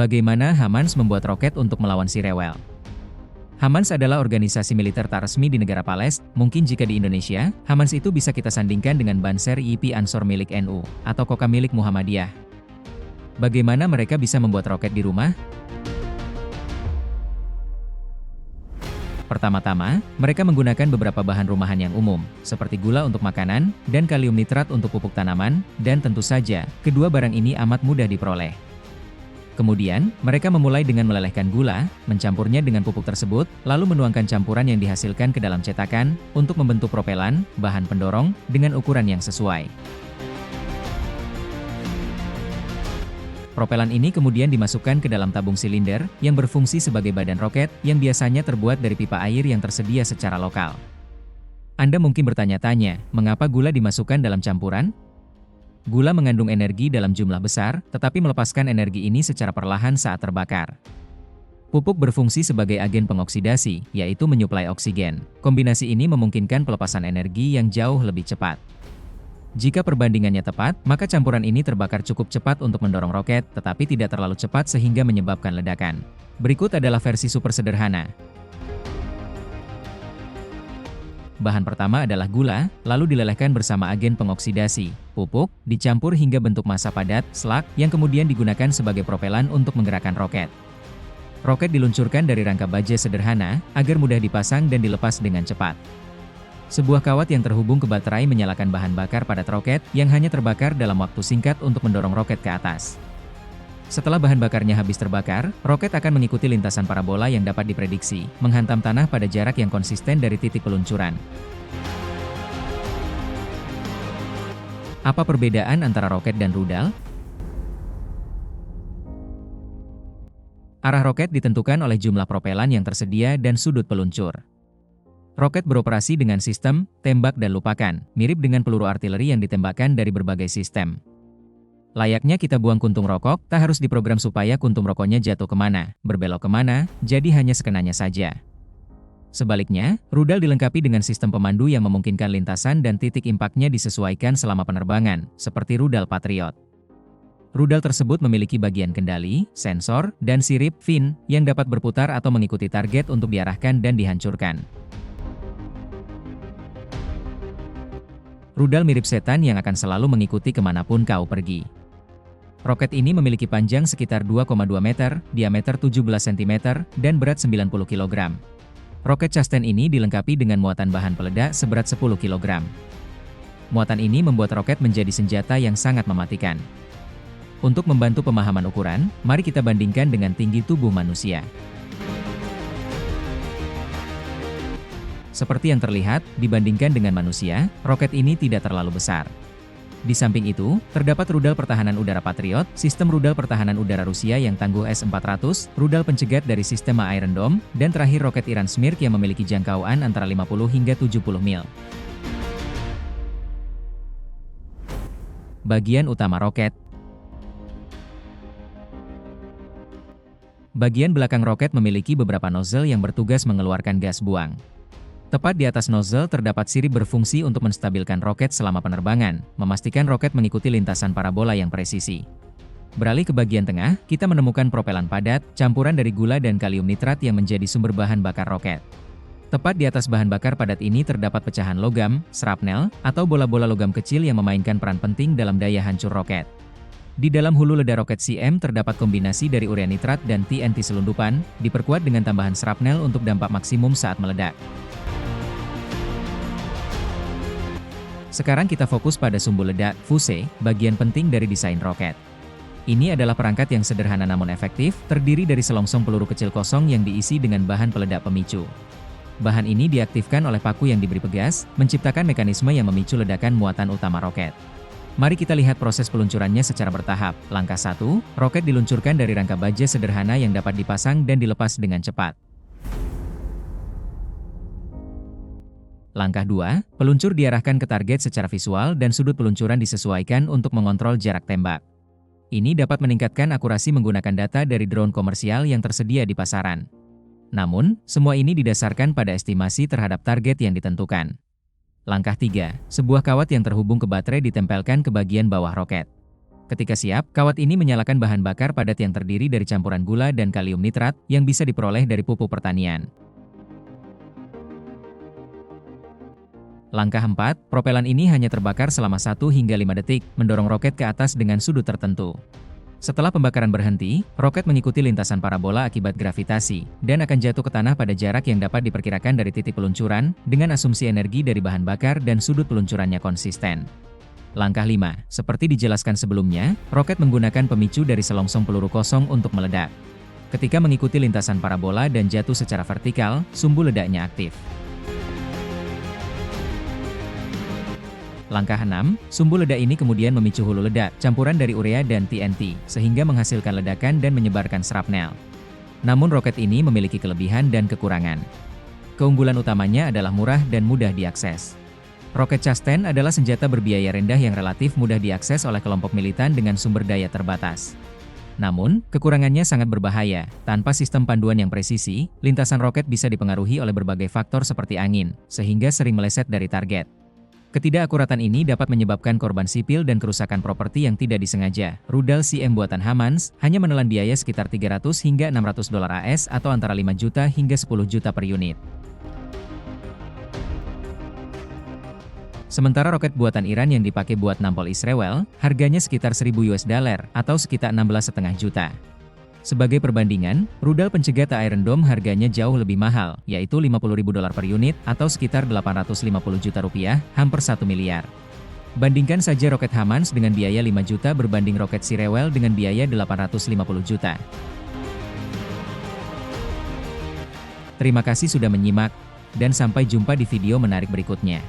Bagaimana HAMANS membuat roket untuk melawan si rewel? HAMANS adalah organisasi militer tak resmi di negara Palestina. Mungkin jika di Indonesia, HAMANS itu bisa kita sandingkan dengan Banser IP Ansor milik NU, atau Koka milik Muhammadiyah. Bagaimana mereka bisa membuat roket di rumah? Pertama-tama, mereka menggunakan beberapa bahan rumahan yang umum, seperti gula untuk makanan, dan kalium nitrat untuk pupuk tanaman, dan tentu saja, kedua barang ini amat mudah diperoleh. Kemudian, mereka memulai dengan melelehkan gula, mencampurnya dengan pupuk tersebut, lalu menuangkan campuran yang dihasilkan ke dalam cetakan, untuk membentuk propelan, bahan pendorong, dengan ukuran yang sesuai. Propelan ini kemudian dimasukkan ke dalam tabung silinder, yang berfungsi sebagai badan roket, yang biasanya terbuat dari pipa air yang tersedia secara lokal. Anda mungkin bertanya-tanya, mengapa gula dimasukkan dalam campuran? Gula mengandung energi dalam jumlah besar, tetapi melepaskan energi ini secara perlahan saat terbakar. Pupuk berfungsi sebagai agen pengoksidasi, yaitu menyuplai oksigen. Kombinasi ini memungkinkan pelepasan energi yang jauh lebih cepat. Jika perbandingannya tepat, maka campuran ini terbakar cukup cepat untuk mendorong roket, tetapi tidak terlalu cepat sehingga menyebabkan ledakan. Berikut adalah versi super sederhana. Bahan pertama adalah gula, lalu dilelehkan bersama agen pengoksidasi, pupuk, dicampur hingga bentuk massa padat, slug, yang kemudian digunakan sebagai propelan untuk menggerakkan roket. Roket diluncurkan dari rangka baja sederhana, agar mudah dipasang dan dilepas dengan cepat. Sebuah kawat yang terhubung ke baterai menyalakan bahan bakar padat roket, yang hanya terbakar dalam waktu singkat untuk mendorong roket ke atas. Setelah bahan bakarnya habis terbakar, roket akan mengikuti lintasan parabola yang dapat diprediksi, menghantam tanah pada jarak yang konsisten dari titik peluncuran. Apa perbedaan antara roket dan rudal? Arah roket ditentukan oleh jumlah propelan yang tersedia dan sudut peluncur. Roket beroperasi dengan sistem tembak dan lupakan, mirip dengan peluru artileri yang ditembakkan dari berbagai sistem. Layaknya kita buang kuntung rokok, tak harus diprogram supaya kuntung rokoknya jatuh kemana, berbelok kemana, jadi hanya sekenanya saja. Sebaliknya, rudal dilengkapi dengan sistem pemandu yang memungkinkan lintasan dan titik impaknya disesuaikan selama penerbangan, seperti rudal Patriot. Rudal tersebut memiliki bagian kendali, sensor, dan sirip fin yang dapat berputar atau mengikuti target untuk diarahkan dan dihancurkan. Rudal mirip setan yang akan selalu mengikuti kemanapun kau pergi. Roket ini memiliki panjang sekitar 2,2 meter, diameter 17 cm, dan berat 90 kg. Roket Chasten ini dilengkapi dengan muatan bahan peledak seberat 10 kg. Muatan ini membuat roket menjadi senjata yang sangat mematikan. Untuk membantu pemahaman ukuran, mari kita bandingkan dengan tinggi tubuh manusia. Seperti yang terlihat, dibandingkan dengan manusia, roket ini tidak terlalu besar. Di samping itu, terdapat rudal pertahanan udara Patriot, sistem rudal pertahanan udara Rusia yang tangguh S-400, rudal pencegat dari sistem Iron Dome, dan terakhir roket Iran Smirk yang memiliki jangkauan antara 50 hingga 70 mil. Bagian utama roket. Bagian belakang roket memiliki beberapa nozzle yang bertugas mengeluarkan gas buang. Tepat di atas nozzle terdapat sirip berfungsi untuk menstabilkan roket selama penerbangan, memastikan roket mengikuti lintasan parabola yang presisi. Beralih ke bagian tengah, kita menemukan propelan padat, campuran dari gula dan kalium nitrat yang menjadi sumber bahan bakar roket. Tepat di atas bahan bakar padat ini terdapat pecahan logam, shrapnel, atau bola-bola logam kecil yang memainkan peran penting dalam daya hancur roket. Di dalam hulu ledak roket CM terdapat kombinasi dari urea nitrat dan TNT selundupan, diperkuat dengan tambahan shrapnel untuk dampak maksimum saat meledak. Sekarang kita fokus pada sumbu ledak, fuse, bagian penting dari desain roket. Ini adalah perangkat yang sederhana namun efektif, terdiri dari selongsong peluru kecil kosong yang diisi dengan bahan peledak pemicu. Bahan ini diaktifkan oleh paku yang diberi pegas, menciptakan mekanisme yang memicu ledakan muatan utama roket. Mari kita lihat proses peluncurannya secara bertahap. Langkah 1, roket diluncurkan dari rangka baja sederhana yang dapat dipasang dan dilepas dengan cepat. Langkah 2, peluncur diarahkan ke target secara visual dan sudut peluncuran disesuaikan untuk mengontrol jarak tembak. Ini dapat meningkatkan akurasi menggunakan data dari drone komersial yang tersedia di pasaran. Namun, semua ini didasarkan pada estimasi terhadap target yang ditentukan. Langkah 3, sebuah kawat yang terhubung ke baterai ditempelkan ke bagian bawah roket. Ketika siap, kawat ini menyalakan bahan bakar padat yang terdiri dari campuran gula dan kalium nitrat yang bisa diperoleh dari pupuk pertanian. Langkah 4, propelan ini hanya terbakar selama 1 hingga 5 detik, mendorong roket ke atas dengan sudut tertentu. Setelah pembakaran berhenti, roket mengikuti lintasan parabola akibat gravitasi, dan akan jatuh ke tanah pada jarak yang dapat diperkirakan dari titik peluncuran, dengan asumsi energi dari bahan bakar dan sudut peluncurannya konsisten. Langkah 5, seperti dijelaskan sebelumnya, roket menggunakan pemicu dari selongsong peluru kosong untuk meledak. Ketika mengikuti lintasan parabola dan jatuh secara vertikal, sumbu ledaknya aktif. Langkah 6, sumbu ledak ini kemudian memicu hulu ledak, campuran dari urea dan TNT, sehingga menghasilkan ledakan dan menyebarkan shrapnel. Namun roket ini memiliki kelebihan dan kekurangan. Keunggulan utamanya adalah murah dan mudah diakses. Roket Chasten adalah senjata berbiaya rendah yang relatif mudah diakses oleh kelompok militan dengan sumber daya terbatas. Namun, kekurangannya sangat berbahaya. Tanpa sistem panduan yang presisi, lintasan roket bisa dipengaruhi oleh berbagai faktor seperti angin, sehingga sering meleset dari target. Ketidakakuratan ini dapat menyebabkan korban sipil dan kerusakan properti yang tidak disengaja. Rudal CM buatan Hamans hanya menelan biaya sekitar $300 hingga $600 AS atau antara 5 juta hingga 10 juta per unit. Sementara roket buatan Iran yang dipakai buat nampol Israel, harganya sekitar $1.000 atau sekitar 16,5 juta. Sebagai perbandingan, rudal pencegat Iron Dome harganya jauh lebih mahal, yaitu $50.000 per unit atau sekitar 850 juta rupiah, hampir 1 miliar. Bandingkan saja roket Hamans dengan biaya 5 juta berbanding roket Sirewell dengan biaya 850 juta. Terima kasih sudah menyimak, dan sampai jumpa di video menarik berikutnya.